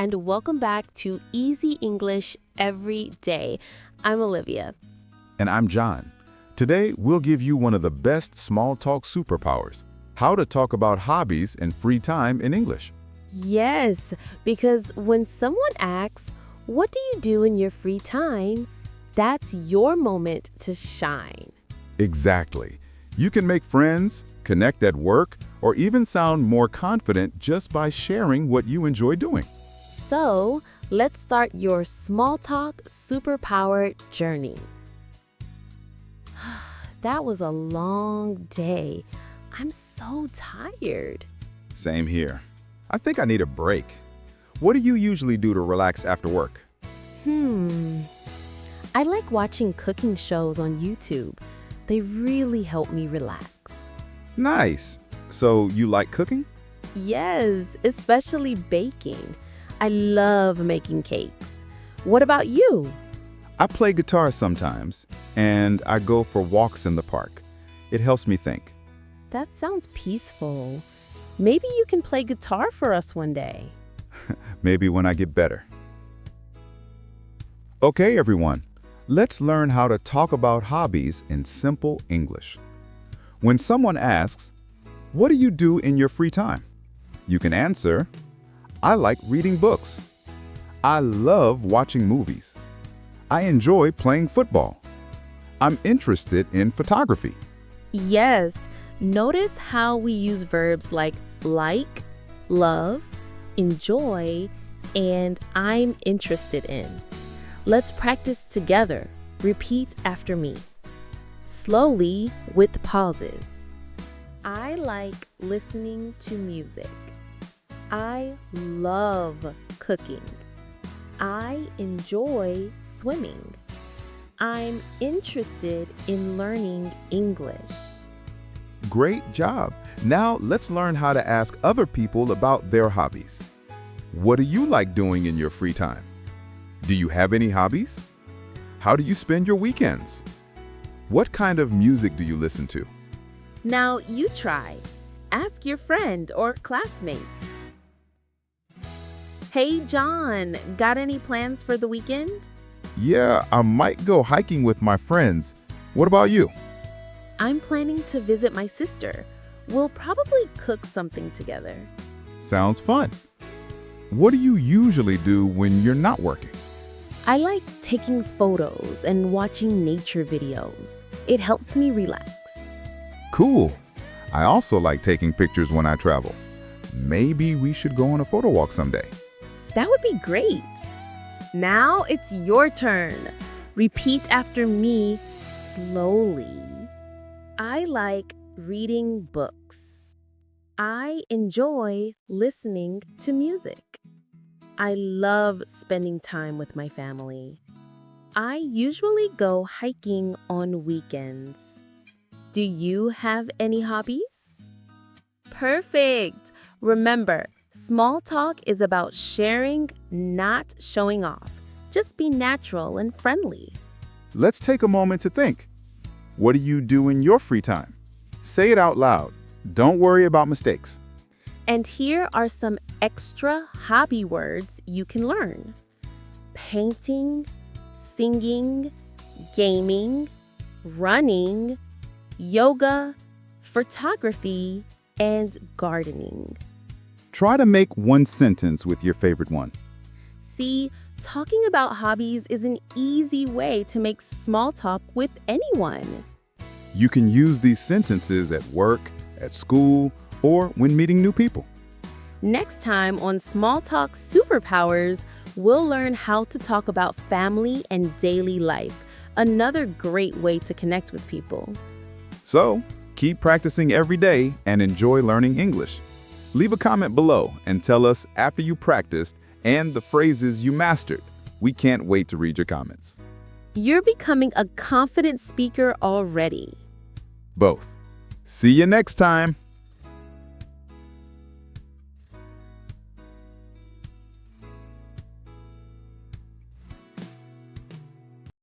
and welcome back to Easy English Every Day. I'm Olivia. And I'm John. Today, we'll give you one of the best small talk superpowers, how to talk about hobbies and free time in English. Yes, because when someone asks, what do you do in your free time? That's your moment to shine. Exactly. You can make friends, connect at work, or even sound more confident just by sharing what you enjoy doing. So, let's start your small talk superpower journey. That was a long day. I'm so tired. Same here. I think I need a break. What do you usually do to relax after work? I like watching cooking shows on YouTube. They really help me relax. Nice. So you like cooking? Yes, especially baking. I love making cakes. What about you? I play guitar sometimes, and I go for walks in the park. It helps me think. That sounds peaceful. Maybe you can play guitar for us one day. Maybe when I get better. Okay, everyone. Let's learn how to talk about hobbies in simple English. When someone asks, "What do you do in your free time?" you can answer, "I like reading books. I love watching movies. I enjoy playing football. I'm interested in photography." Yes, notice how we use verbs like, love, enjoy, and I'm interested in. Let's practice together. Repeat after me. Slowly with pauses. I like listening to music. I love cooking. I enjoy swimming. I'm interested in learning English. Great job. Now let's learn how to ask other people about their hobbies. What do you like doing in your free time? Do you have any hobbies? How do you spend your weekends? What kind of music do you listen to? Now you try. Ask your friend or classmate. Hey, John, got any plans for the weekend? Yeah, I might go hiking with my friends. What about you? I'm planning to visit my sister. We'll probably cook something together. Sounds fun. What do you usually do when you're not working? I like taking photos and watching nature videos. It helps me relax. Cool. I also like taking pictures when I travel. Maybe we should go on a photo walk someday. That would be great. Now it's your turn. Repeat after me slowly. I like reading books. I enjoy listening to music. I love spending time with my family. I usually go hiking on weekends. Do you have any hobbies? Perfect! Remember, small talk is about sharing, not showing off. Just be natural and friendly. Let's take a moment to think. What do you do in your free time? Say it out loud. Don't worry about mistakes. And here are some extra hobby words you can learn. Painting, singing, gaming, running, yoga, photography, and gardening. Try to make one sentence with your favorite one. See, talking about hobbies is an easy way to make small talk with anyone. You can use these sentences at work, at school, or when meeting new people. Next time on Small Talk Superpowers, we'll learn how to talk about family and daily life, another great way to connect with people. So, keep practicing every day and enjoy learning English. Leave a comment below and tell us after you practiced and the phrases you mastered. We can't wait to read your comments. You're becoming a confident speaker already. Both. See you next time.